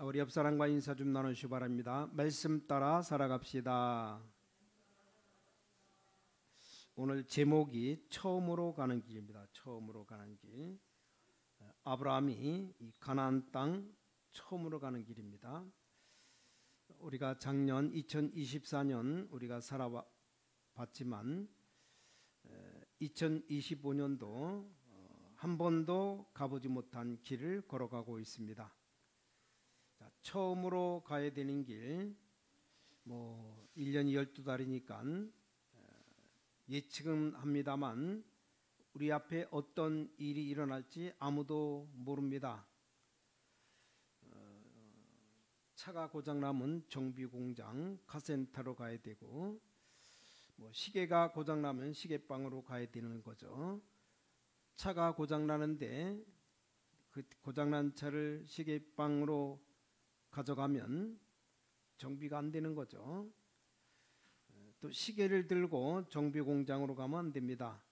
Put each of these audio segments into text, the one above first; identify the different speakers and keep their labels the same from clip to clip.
Speaker 1: 우리 옆 사람과 인사 좀 나누시기 바랍니다. 말씀 따라 살아갑시다. 오늘 제목이 처음으로 가는 길입니다. 처음으로 가는 길. 아브라함이 이 가나안 땅 처음으로 가는 길입니다. 우리가 작년 2024년 우리가 살아봤지만 2025년도 한 번도 가보지 못한 길을 걸어가고 있습니다. 처음으로 가야 되는 길, 1년이 12달이니까 예측은 합니다만 우리 앞에 어떤 일이 일어날지 아무도 모릅니다. 차가 고장나면 정비공장, 카센터로 가야 되고, 시계가 고장나면 시계방으로 가야 되는 거죠. 차가 고장나는데 그 고장난 차를 시계방으로 가져가면 정비가 안 되는 거죠. 또 시계를 들고 정비공장으로 가면 안 됩니다.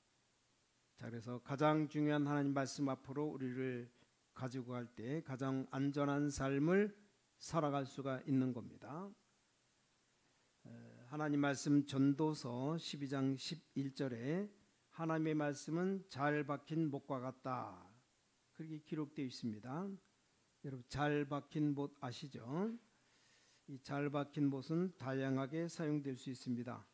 Speaker 1: 자, 그래서 가장 중요한 하나님 말씀 앞으로 우리를 가지고 갈 때 가장 안전한 삶을 살아갈 수가 있는 겁니다. 하나님 말씀 전도서 12장 11절에 하나님의 말씀은 잘 박힌 못과 같다, 그렇게 기록되어 있습니다. 여러분, 잘 박힌 못 아시죠? 이 잘 박힌 못은 다양하게 사용될 수 있습니다.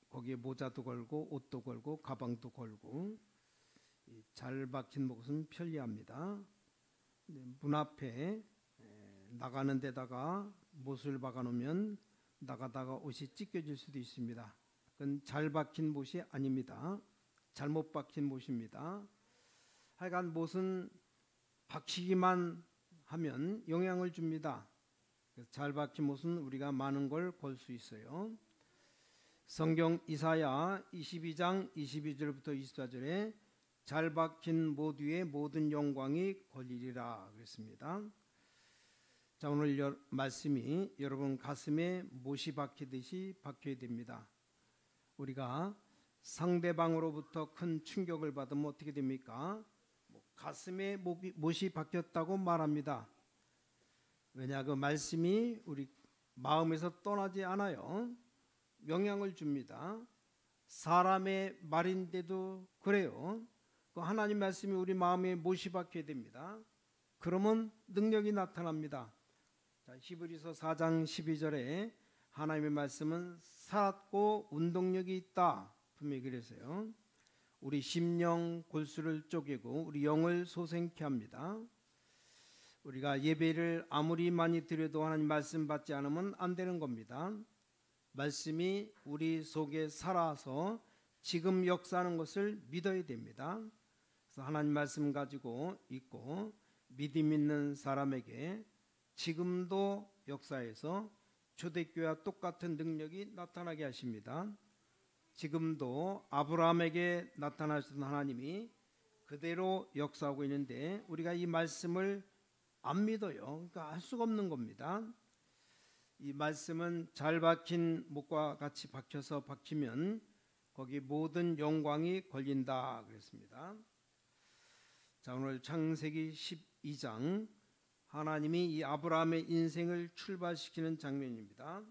Speaker 1: 거기에 모자도 걸고 옷도 걸고 가방도 걸고, 이 잘 박힌 못은 편리합니다. 문 앞에 나가는 데다가 못을 박아 놓으면 나가다가 옷이 찢겨질 수도 있습니다. 그건 잘 박힌 못이 아닙니다. 잘못 박힌 못입니다. 하여간 못은 박히기만 하면 영향을 줍니다. 잘 박힌 못은 우리가 많은 걸 볼 수 있어요. 성경 이사야 22장 22절부터 24절에 잘 박힌 못 위에 모든 영광이 걸리리라 그랬습니다. 자, 오늘 말씀이 여러분 가슴에 못이 박히듯이 박혀야 됩니다. 우리가 상대방으로부터 큰 충격을 받으면 어떻게 됩니까? 가슴에 못이 박혔다고 말합니다. 왜냐, 그 말씀이 우리 마음에서 떠나지 않아요. 영향을 줍니다. 사람의 말인데도 그래요. 그 하나님 말씀이 우리 마음에 못이 박혀야 됩니다. 그러면 능력이 나타납니다. 자, 히브리서 4장 12절에 하나님의 말씀은 살았고 운동력이 있다, 분명히 그래서요. 우리 심령 골수를 쪼개고 우리 영을 소생케 합니다. 우리가 예배를 아무리 많이 드려도 하나님 말씀 받지 않으면 안 되는 겁니다. 말씀이 우리 속에 살아서 지금 역사하는 것을 믿어야 됩니다. 그래서 하나님 말씀 가지고 있고 믿음 있는 사람에게 지금도 역사에서 초대교회와 똑같은 능력이 나타나게 하십니다. 지금도 아브라함에게 나타나셨던 하나님이 그대로 역사하고 있는데 우리가 이 말씀을 안 믿어요. 그러니까 알 수가 없는 겁니다. 이 말씀은 잘 박힌 못과 같이 박히면 거기 모든 영광이 걸린다 그랬습니다. 자, 오늘 창세기 12장 하나님이 이 아브라함의 인생을 출발시키는 장면입니다.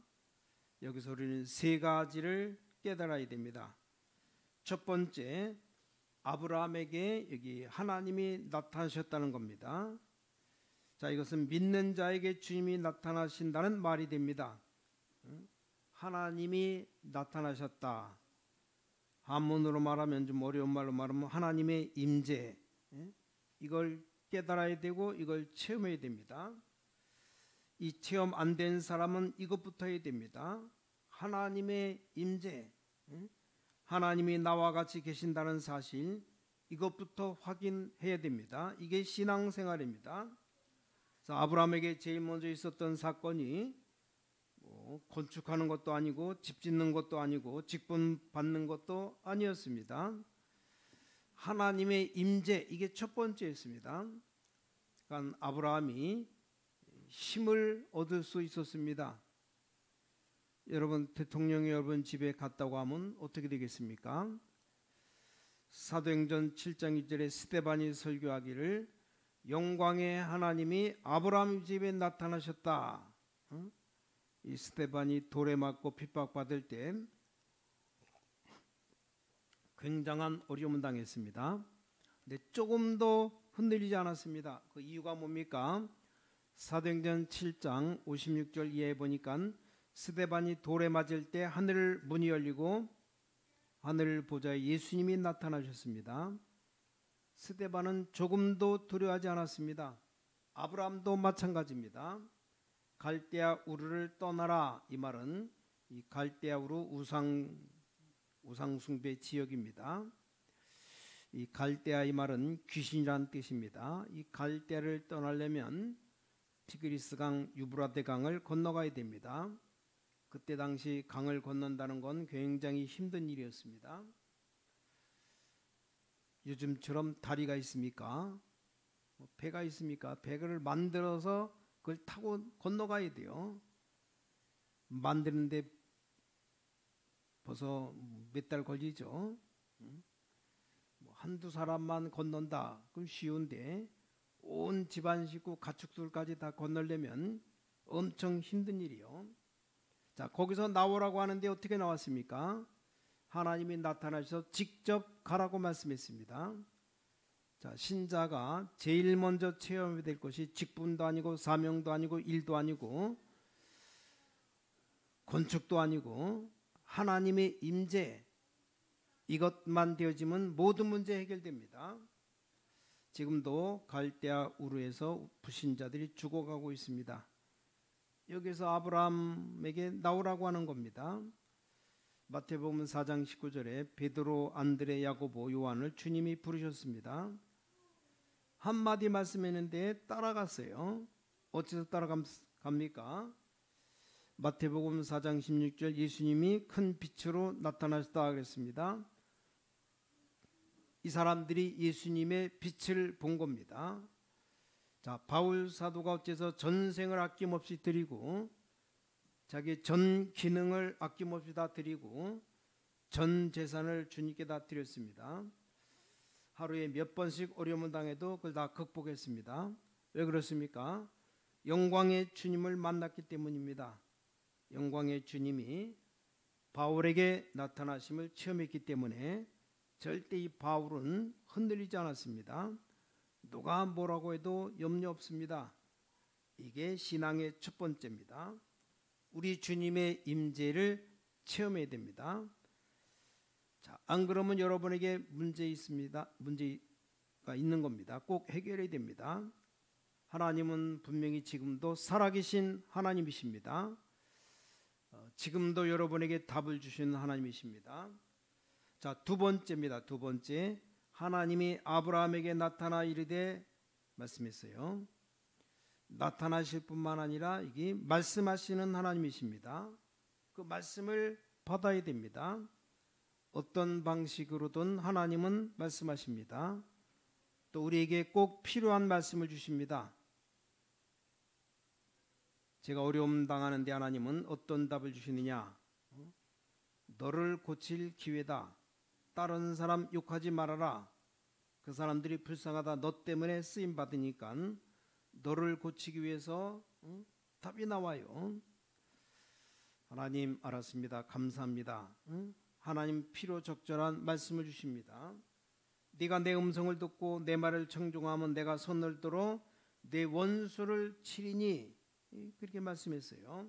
Speaker 1: 여기서 우리는 세 가지를 깨달아야 됩니다. 첫 번째, 아브라함에게 여기 하나님이 나타나셨다는 겁니다. 자, 이것은 믿는 자에게 주님이 나타나신다는 말이 됩니다. 하나님이 나타나셨다. 한문으로 말하면, 좀 어려운 말로 말하면 하나님의 임재, 이걸 깨달아야 되고 이걸 체험해야 됩니다. 이 체험 안 된 사람은 이것부터 해야 됩니다. 하나님의 임재, 하나님이 나와 같이 계신다는 사실, 이것부터 확인해야 됩니다. 이게 신앙생활입니다. 그래서 아브라함에게 제일 먼저 있었던 사건이 건축하는 것도 아니고 집 짓는 것도 아니고 직분 받는 것도 아니었습니다. 하나님의 임재, 이게 첫 번째였습니다. 그러니까 아브라함이 힘을 얻을 수 있었습니다. 여러분, 대통령이 여러분 집에 갔다고 하면 어떻게 되겠습니까? 사도행전 7장 2절에 스데반이 설교하기를 영광의 하나님이 아브라함 집에 나타나셨다. 이 스데반이 돌에 맞고 핍박받을 때 굉장한 어려움을 당했습니다. 근데 조금도 흔들리지 않았습니다. 그 이유가 뭡니까? 사도행전 7장 56절 이하에 보니까 스데반이 돌에 맞을 때 하늘 문이 열리고 하늘 보좌에 예수님이 나타나셨습니다. 스데반은 조금도 두려워하지 않았습니다. 아브라함도 마찬가지입니다. 갈대아 우르를 떠나라, 이 말은 이 갈대아 우르 우상 숭배 지역입니다. 이 갈대아, 이 말은 귀신이란 뜻입니다. 이 갈대아를 떠나려면 티그리스강, 유브라데 강을 건너가야 됩니다. 그때 당시 강을 건넌다는 건 굉장히 힘든 일이었습니다. 요즘처럼 다리가 있습니까? 배가 있습니까? 배를 만들어서 그걸 타고 건너가야 돼요. 만드는데 벌써 몇 달 걸리죠. 한두 사람만 건넌다, 그럼 쉬운데 온 집안 식구 가축들까지 다 건너려면 엄청 힘든 일이요. 자, 거기서 나오라고 하는데 어떻게 나왔습니까? 하나님이 나타나셔서 직접 가라고 말씀했습니다. 자, 신자가 제일 먼저 체험해야 될 것이 직분도 아니고 사명도 아니고 일도 아니고 건축도 아니고 하나님의 임재, 이것만 되어지면 모든 문제 해결됩니다. 지금도 갈대아 우르에서 불신자들이 죽어가고 있습니다. 여기서 아브라함에게 나오라고 하는 겁니다. 마태복음 4장 19절에 베드로, 안드레, 야고보, 요한을 주님이 부르셨습니다. 한마디 말씀했는데 따라갔어요. 어째서 따라갑니까? 마태복음 4장 16절, 예수님이 큰 빛으로 나타나셨다 그랬습니다. 이 사람들이 예수님의 빛을 본 겁니다. 자, 바울 사도가 어째서 전생을 아낌없이 드리고 자기 전 기능을 아낌없이 다 드리고 전 재산을 주님께 다 드렸습니다. 하루에 몇 번씩 어려움을 당해도 그걸 다 극복했습니다. 왜 그렇습니까? 영광의 주님을 만났기 때문입니다. 영광의 주님이 바울에게 나타나심을 체험했기 때문에 절대 이 바울은 흔들리지 않았습니다. 누가 뭐라고 해도 염려 없습니다. 이게 신앙의 첫 번째입니다. 우리 주님의 임재를 체험해야 됩니다. 자, 안 그러면 여러분에게 문제 있습니다. 문제가 있는 겁니다. 꼭 해결해야 됩니다. 하나님은 분명히 지금도 살아계신 하나님이십니다. 지금도 여러분에게 답을 주시는 하나님이십니다. 자, 두 번째입니다. 두 번째, 하나님이 아브라함에게 나타나 이르되 말씀했어요. 나타나실 뿐만 아니라 이게 말씀하시는 하나님이십니다. 그 말씀을 받아야 됩니다. 어떤 방식으로든 하나님은 말씀하십니다. 또 우리에게 꼭 필요한 말씀을 주십니다. 제가 어려움 당하는데 하나님은 어떤 답을 주시느냐? 너를 고칠 기회다. 다른 사람 욕하지 말아라. 그 사람들이 불쌍하다. 너 때문에 쓰임 받으니까 너를 고치기 위해서 답이 나와요. 하나님, 알았습니다. 감사합니다. 하나님 필요 적절한 말씀을 주십니다. 네가 내 음성을 듣고 내 말을 청종하면 내가 손을 들어 내 원수를 치리니, 그렇게 말씀했어요.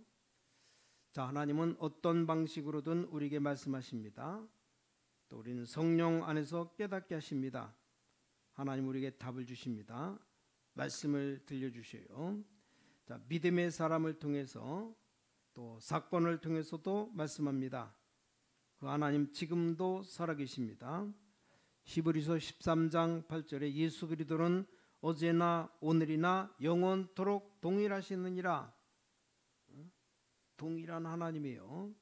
Speaker 1: 자, 하나님은 어떤 방식으로든 우리에게 말씀하십니다. 또 우리는 성령 안에서 깨닫게 하십니다. 하나님 우리에게 답을 주십니다. 말씀을 들려주셔요. 자, 믿음의 사람을 통해서 또 사건을 통해서도 말씀합니다. 그 하나님 지금도 살아계십니다. 히브리서 13장 8절에 예수 그리스도는 어제나 오늘이나 영원토록 동일하시느니라. 동일한 하나님이에요.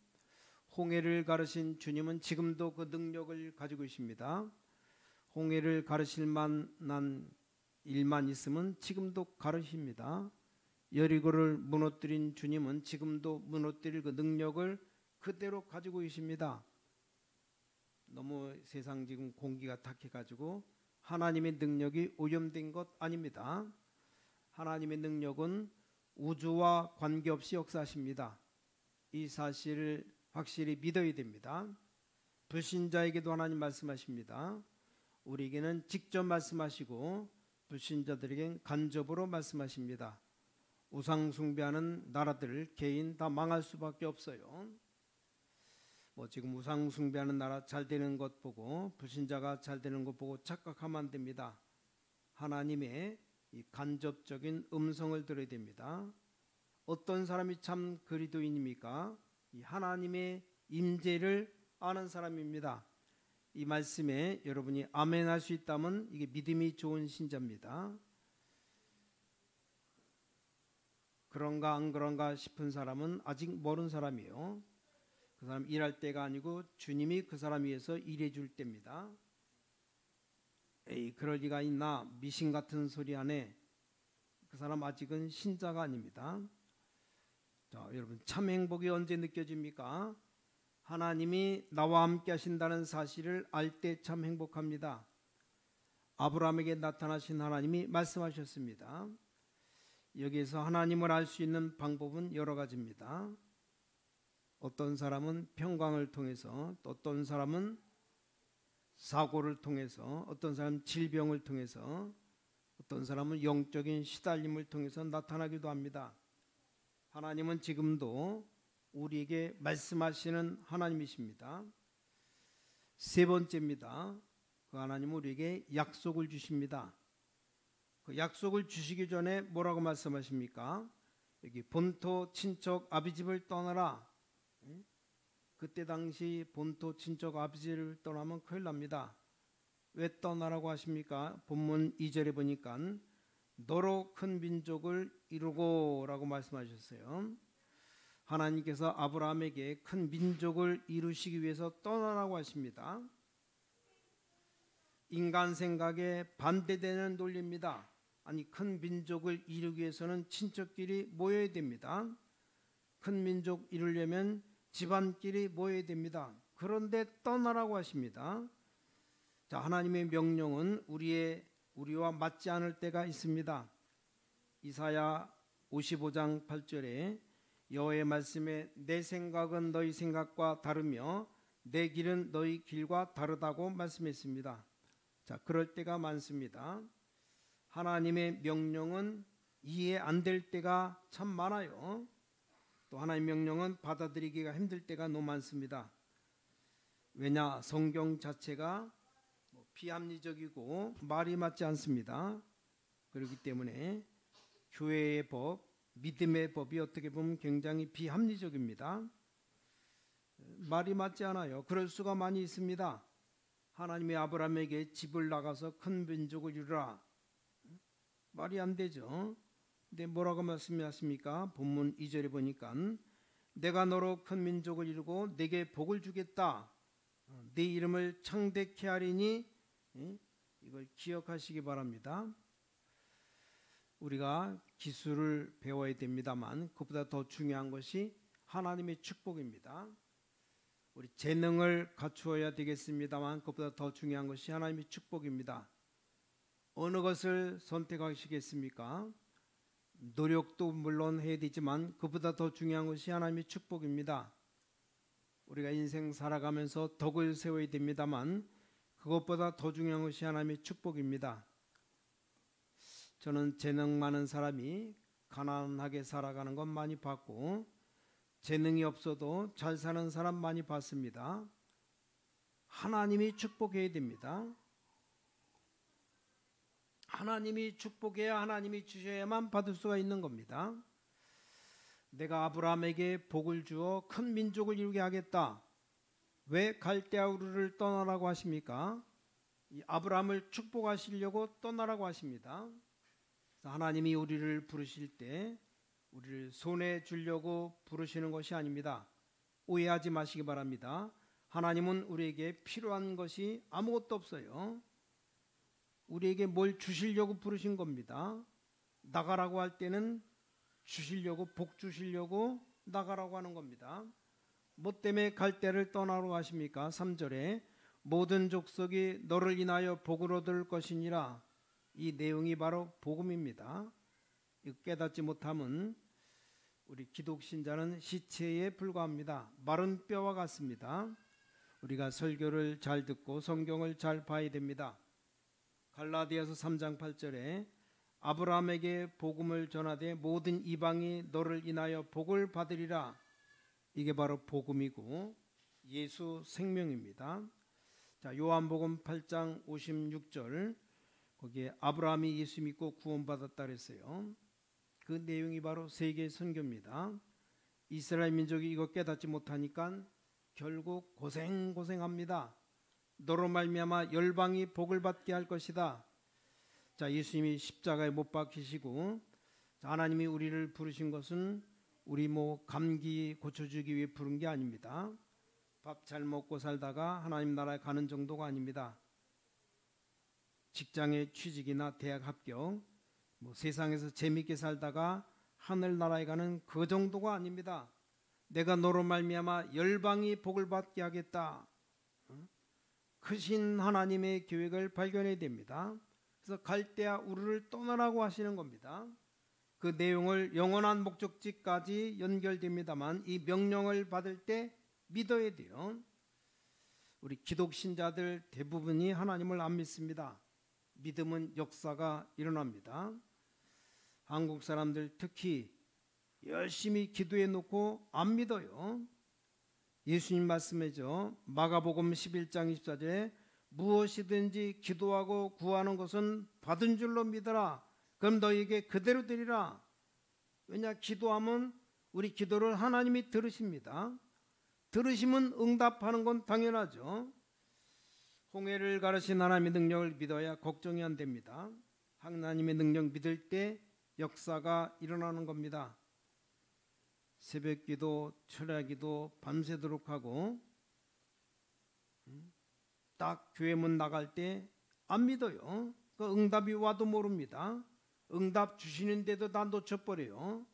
Speaker 1: 홍해를 가르신 주님은 지금도 그 능력을 가지고 계십니다. 홍해를 가르실 만한 일만 있으면 지금도 가르십니다. 여리고를 무너뜨린 주님은 지금도 무너뜨릴 그 능력을 그대로 가지고 계십니다. 너무 세상 지금 공기가 탁해가지고 하나님의 능력이 오염된 것 아닙니다. 하나님의 능력은 우주와 관계없이 역사하십니다. 이 사실을 확실히 믿어야 됩니다. 불신자에게도 하나님 말씀하십니다. 우리에게는 직접 말씀하시고 불신자들에겐 간접으로 말씀하십니다. 우상 숭배하는 나라들 개인 다 망할 수밖에 없어요. 지금 우상 숭배하는 나라 잘 되는 것 보고 불신자가 잘 되는 것 보고 착각하면 안 됩니다. 하나님의 이 간접적인 음성을 들어야 됩니다. 어떤 사람이 참 그리스도인입니까? 이 하나님의 임재를 아는 사람입니다. 이 말씀에 여러분이 아멘 할 수 있다면 이게 믿음이 좋은 신자입니다. 그런가 안 그런가 싶은 사람은 아직 모르는 사람이에요. 그 사람 일할 때가 아니고 주님이 그 사람 위해서 일해 줄 때입니다. 에이, 그럴 리가 있나, 미신 같은 소리 하네. 그 사람 아직은 신자가 아닙니다. 자, 여러분 참 행복이 언제 느껴집니까? 하나님이 나와 함께 하신다는 사실을 알 때 참 행복합니다. 아브라함에게 나타나신 하나님이 말씀하셨습니다. 여기에서 하나님을 알 수 있는 방법은 여러 가지입니다. 어떤 사람은 평강을 통해서, 또 어떤 사람은 사고를 통해서, 어떤 사람은 질병을 통해서, 어떤 사람은 영적인 시달림을 통해서 나타나기도 합니다. 하나님은 지금도 우리에게 말씀하시는 하나님이십니다. 세 번째입니다. 그 하나님은 우리에게 약속을 주십니다. 그 약속을 주시기 전에 뭐라고 말씀하십니까? 여기 본토 친척 아비집을 떠나라. 그때 당시 본토 친척 아비집을 떠나면 큰일 납니다. 왜 떠나라고 하십니까? 본문 2절에 보니까 너로 큰 민족을 이루고 라고 말씀하셨어요. 하나님께서 아브라함에게 큰 민족을 이루시기 위해서 떠나라고 하십니다. 인간 생각에 반대되는 논리입니다. 아니, 큰 민족을 이루기 위해서는 친척끼리 모여야 됩니다. 큰 민족 이루려면 집안끼리 모여야 됩니다. 그런데 떠나라고 하십니다. 자, 하나님의 명령은 우리와 맞지 않을 때가 있습니다. 이사야 55장 8절에 여호와의 말씀에 내 생각은 너희 생각과 다르며 내 길은 너희 길과 다르다고 말씀했습니다. 자, 그럴 때가 많습니다. 하나님의 명령은 이해 안 될 때가 참 많아요. 또 하나님의 명령은 받아들이기가 힘들 때가 너무 많습니다. 왜냐? 성경 자체가 비합리적이고 말이 맞지 않습니다. 그렇기 때문에 교회의 법, 믿음의 법이 어떻게 보면 굉장히 비합리적입니다. 말이 맞지 않아요. 그럴 수가 많이 있습니다. 하나님이 아브라함에게 집을 나가서 큰 민족을 이루라. 말이 안 되죠. 근데 뭐라고 말씀하십니까? 본문 2절에 보니까 내가 너로 큰 민족을 이루고 내게 복을 주겠다. 네 이름을 창대케 하리니, 이걸 기억하시기 바랍니다. 우리가 기술을 배워야 됩니다만 그보다 더 중요한 것이 하나님의 축복입니다. 우리 재능을 갖추어야 되겠습니다만 그보다 더 중요한 것이 하나님의 축복입니다. 어느 것을 선택하시겠습니까? 노력도 물론 해야 되지만 그보다 더 중요한 것이 하나님의 축복입니다. 우리가 인생 살아가면서 덕을 세워야 됩니다만 그것보다 더 중요한 것이 하나님의 축복입니다. 저는 재능 많은 사람이 가난하게 살아가는 건 많이 봤고 재능이 없어도 잘 사는 사람 많이 봤습니다. 하나님이 축복해야 됩니다. 하나님이 축복해야 하나님이 주셔야만 받을 수가 있는 겁니다. 내가 아브라함에게 복을 주어 큰 민족을 이루게 하겠다. 왜 갈대아 우르를 떠나라고 하십니까? 이 아브라함을 축복하시려고 떠나라고 하십니다. 하나님이 우리를 부르실 때 우리를 손에 주려고 부르시는 것이 아닙니다. 오해하지 마시기 바랍니다. 하나님은 우리에게 필요한 것이 아무것도 없어요. 우리에게 뭘 주시려고 부르신 겁니다. 나가라고 할 때는 주시려고, 복 주시려고 나가라고 하는 겁니다. 뭐 때문에 갈대를 떠나라고 하십니까? 3절에 모든 족속이 너를 인하여 복을 얻을 것이니라. 이 내용이 바로 복음입니다. 깨닫지 못하면 우리 기독신자는 시체에 불과합니다. 마른 뼈와 같습니다. 우리가 설교를 잘 듣고 성경을 잘 봐야 됩니다. 갈라디아서 3장 8절에 아브라함에게 복음을 전하되 모든 이방이 너를 인하여 복을 받으리라. 이게 바로 복음이고 예수 생명입니다. 자, 요한복음 8장 56절 거기에 아브라함이 예수 믿고 구원받았다 그랬어요. 그 내용이 바로 세계 선교입니다. 이스라엘 민족이 이거 깨닫지 못하니까 결국 고생합니다. 너로 말미암아 열방이 복을 받게 할 것이다. 자, 예수님이 십자가에 못 박히시고 하나님이 우리를 부르신 것은 우리 감기 고쳐주기 위해 부른 게 아닙니다. 밥 잘 먹고 살다가 하나님 나라에 가는 정도가 아닙니다. 직장에 취직이나 대학 합격, 세상에서 재밌게 살다가 하늘나라에 가는 그 정도가 아닙니다. 내가 너로 말미암아 열방이 복을 받게 하겠다. 크신 하나님의 계획을 발견해야 됩니다. 그래서 갈대아 우르를 떠나라고 하시는 겁니다. 그 내용을 영원한 목적지까지 연결됩니다만 이 명령을 받을 때 믿어야 돼요. 우리 기독신자들 대부분이 하나님을 안 믿습니다. 믿음은 역사가 일어납니다. 한국 사람들 특히 열심히 기도해 놓고 안 믿어요. 예수님 말씀이죠. 마가복음 11장 24절에 무엇이든지 기도하고 구하는 것은 받은 줄로 믿어라. 그럼 너에게 그대로 되리라. 왜냐, 기도하면 우리 기도를 하나님이 들으십니다. 들으시면 응답하는 건 당연하죠. 홍해를 가르신 하나님의 능력을 믿어야 걱정이 안 됩니다. 하나님의 능력 믿을 때 역사가 일어나는 겁니다. 새벽기도, 철야기도 밤새도록 하고 딱 교회 문 나갈 때 안 믿어요. 그 응답이 와도 모릅니다. 응답 주시는데도 다 놓쳐버려요.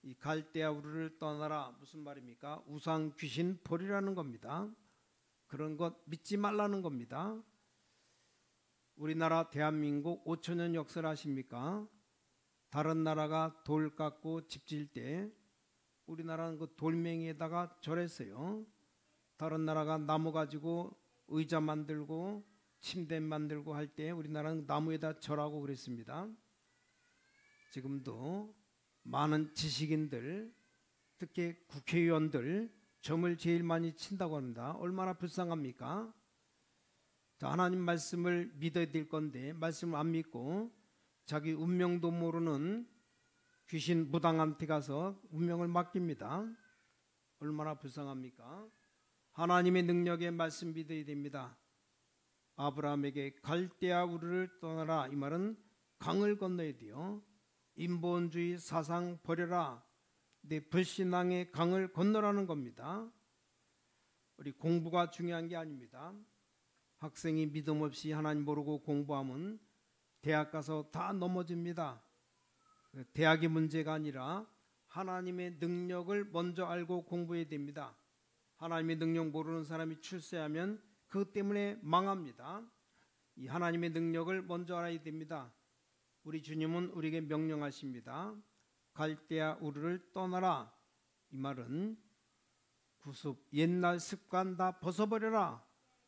Speaker 1: 이 갈대아 우르를 떠나라 무슨 말입니까? 우상 귀신 버리라는 겁니다. 그런 것 믿지 말라는 겁니다. 우리나라 대한민국 5천년 역사를 아십니까? 다른 나라가 돌 깎고 집 지을 때 우리나라는 그 돌멩이에다가 절했어요. 다른 나라가 나무 가지고 의자 만들고 침대 만들고 할 때 우리나라는 나무에다 절하고 그랬습니다. 지금도 많은 지식인들, 특히 국회의원들 점을 제일 많이 친다고 합니다. 얼마나 불쌍합니까? 자, 하나님 말씀을 믿어야 될 건데 말씀을 안 믿고 자기 운명도 모르는 귀신 무당한테 가서 운명을 맡깁니다. 얼마나 불쌍합니까? 하나님의 능력의 말씀 믿어야 됩니다. 아브라함에게 갈대아 우르를 떠나라. 이 말은 강을 건너야 돼요. 인본주의 사상 버려라. 내 불신앙의 강을 건너라는 겁니다. 우리 공부가 중요한 게 아닙니다. 학생이 믿음 없이 하나님 모르고 공부하면 대학 가서 다 넘어집니다. 대학이 문제가 아니라 하나님의 능력을 먼저 알고 공부해야 됩니다. 하나님의 능력 모르는 사람이 출세하면 그것 때문에 망합니다. 이 하나님의 능력을 먼저 알아야 됩니다. 우리 주님은 우리에게 명령하십니다. 갈대아 우르를 떠나라. 이 말은 구습, 옛날 습관 다 벗어버려라.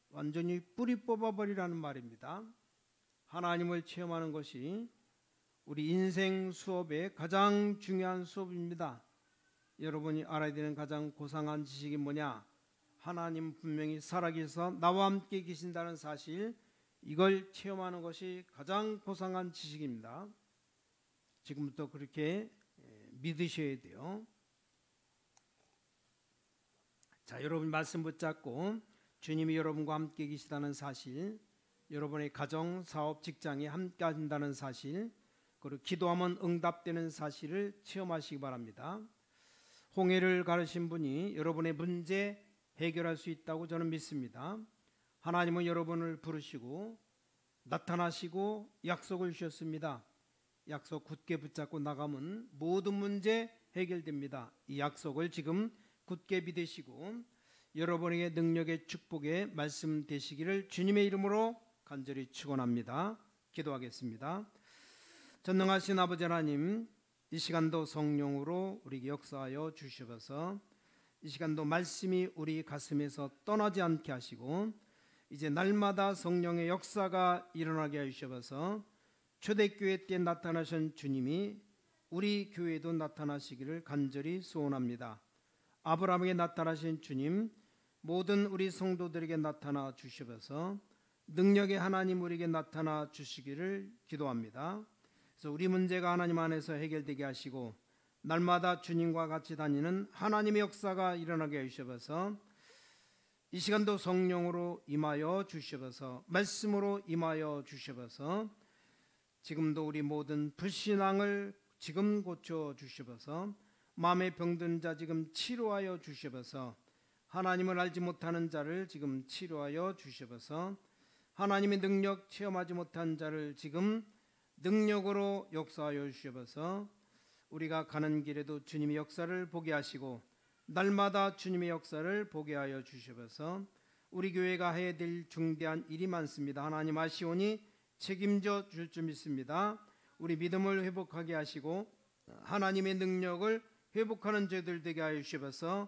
Speaker 1: 완전히 뿌리 뽑아버리라는 말입니다. 하나님을 체험하는 것이 우리 인생 수업의 가장 중요한 수업입니다. 여러분이 알아야 되는 가장 고상한 지식이 뭐냐? 하나님 분명히 살아계셔서 나와 함께 계신다는 사실, 이걸 체험하는 것이 가장 고상한 지식입니다. 지금부터 그렇게 믿으셔야 돼요. 자, 여러분 말씀 붙잡고 주님이 여러분과 함께 계시다는 사실, 여러분의 가정, 사업, 직장에 함께 하신다는 사실, 그리고 기도하면 응답되는 사실을 체험하시기 바랍니다. 홍해를 가르신 분이 여러분의 문제 해결할 수 있다고 저는 믿습니다. 하나님은 여러분을 부르시고 나타나시고 약속을 주셨습니다. 약속 굳게 붙잡고 나가면 모든 문제 해결됩니다. 이 약속을 지금 굳게 믿으시고 여러분에게 능력의 축복의 말씀 되시기를 주님의 이름으로 간절히 축원합니다. 기도하겠습니다. 전능하신 아버지 하나님, 이 시간도 성령으로 우리에게 역사하여 주시옵소서. 이 시간도 말씀이 우리 가슴에서 떠나지 않게 하시고 이제 날마다 성령의 역사가 일어나게 하시옵소서. 초대교회 때 나타나신 주님이 우리 교회에도 나타나시기를 간절히 소원합니다. 아브라함에게 나타나신 주님, 모든 우리 성도들에게 나타나 주시옵소서. 능력의 하나님 우리에게 나타나 주시기를 기도합니다. 그래서 우리 문제가 하나님 안에서 해결되게 하시고 날마다 주님과 같이 다니는 하나님의 역사가 일어나게 하시옵소서. 이 시간도 성령으로 임하여 주시옵소서. 말씀으로 임하여 주시옵소서. 지금도 우리 모든 불신앙을 지금 고쳐 주시옵소서. 마음에 병든 자 지금 치료하여 주시옵소서. 하나님을 알지 못하는 자를 지금 치료하여 주시옵소서. 하나님의 능력 체험하지 못한 자를 지금 능력으로 역사하여 주시옵소서. 우리가 가는 길에도 주님의 역사를 보게 하시고 날마다 주님의 역사를 보게 하여 주시옵소서. 우리 교회가 해야 될 중대한 일이 많습니다. 하나님 아시오니 책임져 줄 줄 믿습니다. 우리 믿음을 회복하게 하시고 하나님의 능력을 회복하는 저희들 되게 하여 주시옵소서.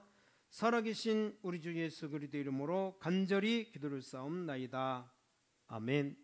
Speaker 1: 살아계신 우리 주 예수 그리스도 이름으로 간절히 기도를 쌓옵나이다. 아멘.